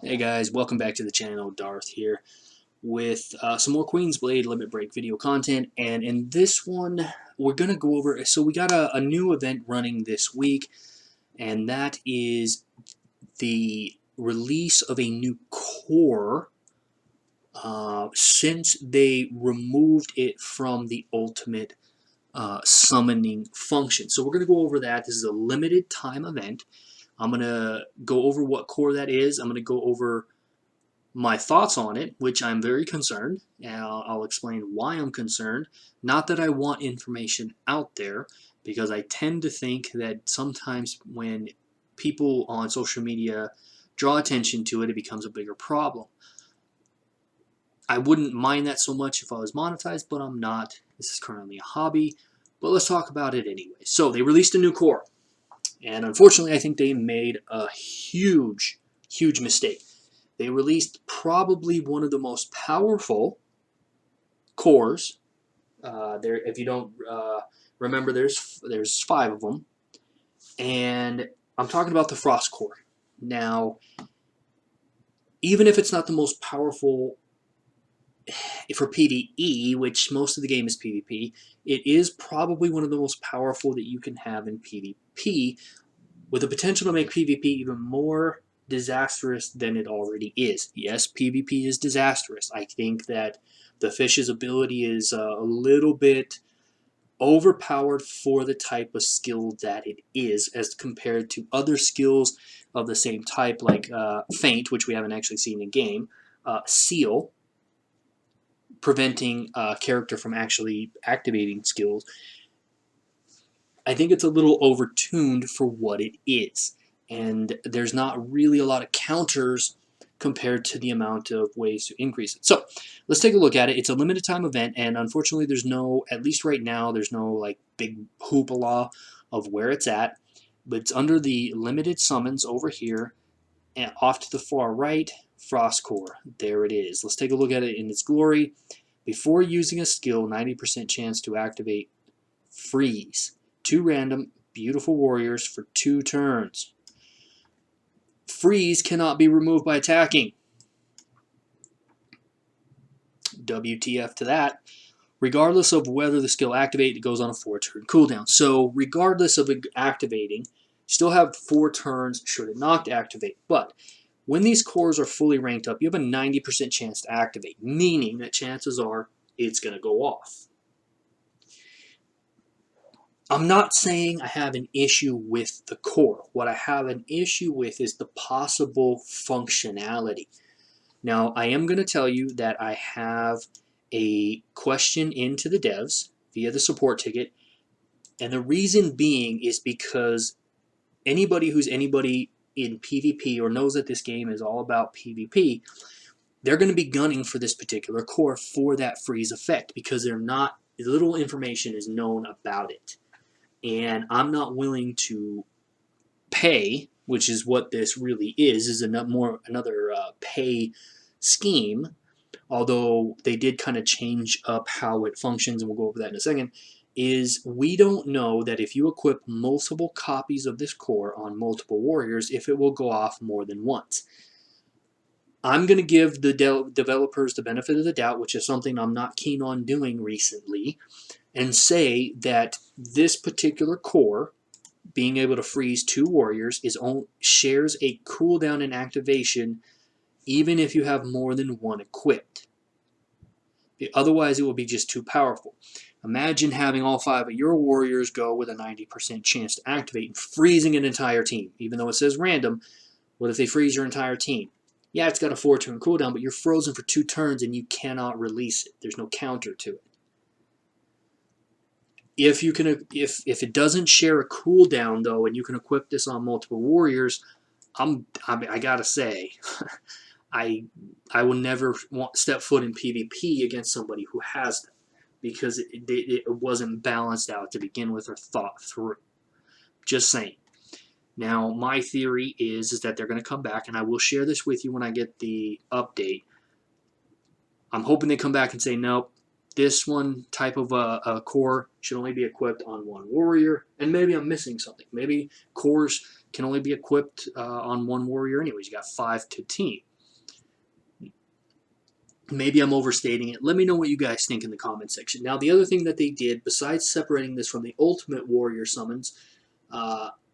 Hey guys, welcome back to the channel. Darth here with some more Queen's Blade Limit Break video content, and in this one we're gonna go over. So we got a new event running this week, and that is the release of a new core since they removed it from the ultimate summoning function. So we're gonna go over that. This is a limited time event. I'm gonna go over what core that is. I'm gonna go over my thoughts on it, which I'm very concerned, and I'll explain why I'm concerned. Not that I want information out there, because I tend to think that sometimes when people on social media draw attention to it, it becomes a bigger problem. I wouldn't mind that so much if I was monetized, but I'm not. This is currently a hobby, but let's talk about it anyway. So they released a new core, and unfortunately I think they made a huge mistake. They released probably one of the most powerful cores. If you don't remember, there's 5 of them, and I'm talking about the Frost core. Now, even if it's not the most powerful for PvE, which most of the game is PvP, it is probably one of the most powerful that you can have in PvP, with the potential to make PvP even more disastrous than it already is. Yes, PvP is disastrous. I think that the fish's ability is a little bit overpowered for the type of skill that it is, as compared to other skills of the same type, like Feint, which we haven't actually seen in game, Seal, preventing a character from actually activating skills. I think it's a little overtuned for what it is, and there's not really a lot of counters compared to the amount of ways to increase it. So let's take a look at it. It's a limited time event, and unfortunately there's no, at least right now, there's no like big hoopla of where it's at, but it's under the limited summons over here, and off to the far right, Frost Core. There it is. Let's take a look at it in its glory. Before using a skill, 90% chance to activate Freeze. 2 random beautiful warriors for 2 turns. Freeze cannot be removed by attacking. WTF to that. Regardless of whether the skill activates, it goes on a 4-turn cooldown. So regardless of it activating, you still have 4 turns should it not activate. But when these cores are fully ranked up, you have a 90% chance to activate, meaning that chances are it's going to go off. I'm not saying I have an issue with the core. What I have an issue with is the possible functionality. Now, I am going to tell you that I have a question into the devs via the support ticket, and the reason being is because anybody who's anybody in PvP or knows that this game is all about PvP, they're going to be gunning for this particular core for that freeze effect, because little information is known about it. And I'm not willing to pay, which is what this really is another pay scheme, although they did kind of change up how it functions, and we'll go over that in a second, is we don't know that if you equip multiple copies of this core on multiple warriors, if it will go off more than once. I'm going to give the developers the benefit of the doubt, which is something I'm not keen on doing recently, and say that this particular core, being able to freeze 2 warriors, shares a cooldown and activation even if you have more than 1 equipped. Otherwise, it will be just too powerful. Imagine having all 5 of your warriors go with a 90% chance to activate and freezing an entire team. Even though it says random, what if they freeze your entire team? Yeah, it's got a 4-turn cooldown, but you're frozen for 2 turns and you cannot release it. There's no counter to it. If it doesn't share a cooldown though, and you can equip this on multiple warriors, I gotta say, I will never step foot in PvP against somebody who has them, because it wasn't balanced out to begin with or thought through. Just saying. Now, my theory is that they're going to come back, and I will share this with you when I get the update. I'm hoping they come back and say, nope, this one type of a core should only be equipped on 1 warrior, and maybe I'm missing something. Maybe cores can only be equipped on 1 warrior anyways. You got 5 to team. Maybe I'm overstating it. Let me know what you guys think in the comment section. Now, the other thing that they did, besides separating this from the Ultimate Warrior summons,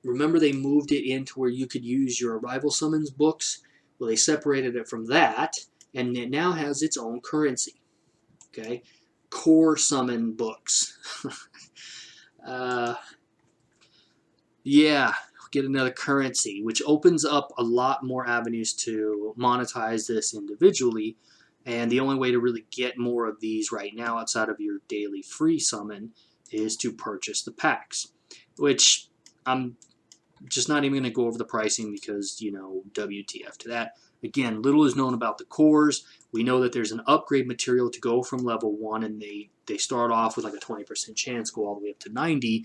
remember they moved it into where you could use your Arrival Summons books? Well, they separated it from that, and it now has its own currency. Okay? Core Summon books. Yeah, get another currency, which opens up a lot more avenues to monetize this individually. And the only way to really get more of these right now outside of your daily free summon is to purchase the packs, which I'm just not even going to go over the pricing because, you know, WTF to that. Again, little is known about the cores. We know that there's an upgrade material to go from level 1, and they start off with like a 20% chance, go all the way up to 90.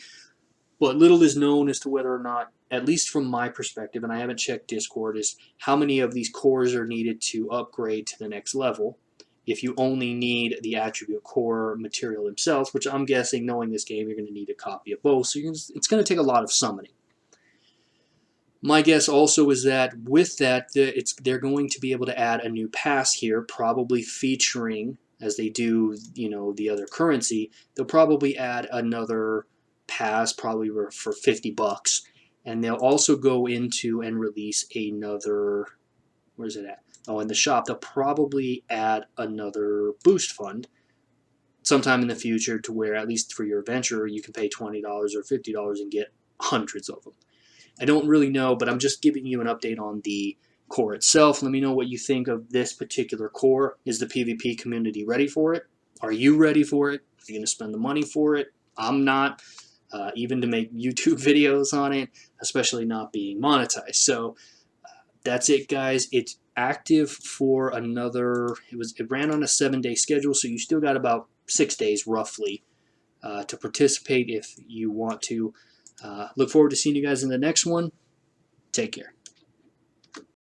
But little is known as to whether or not, at least from my perspective, and I haven't checked Discord, is how many of these cores are needed to upgrade to the next level. If you only need the attribute core material themselves, which I'm guessing, knowing this game, you're going to need a copy of both. So it's going to take a lot of summoning. My guess also is that with that, they're going to be able to add a new pass here, probably featuring, as they do, you know, the other currency, they'll probably add another pass, probably for $50, and they'll also go into and release another, where's it at? Oh, in the shop, they'll probably add another boost fund sometime in the future to where, at least for your adventure, you can pay $20 or $50 and get hundreds of them. I don't really know, but I'm just giving you an update on the core itself. Let me know what you think of this particular core. Is the PvP community ready for it? Are you ready for it? Are you going to spend the money for it? I'm not, even to make YouTube videos on it, especially not being monetized. So that's it, guys. It's active for another, it ran on a 7-day schedule, so you still got about 6 days roughly to participate if you want to. Look forward to seeing you guys in the next one. Take care.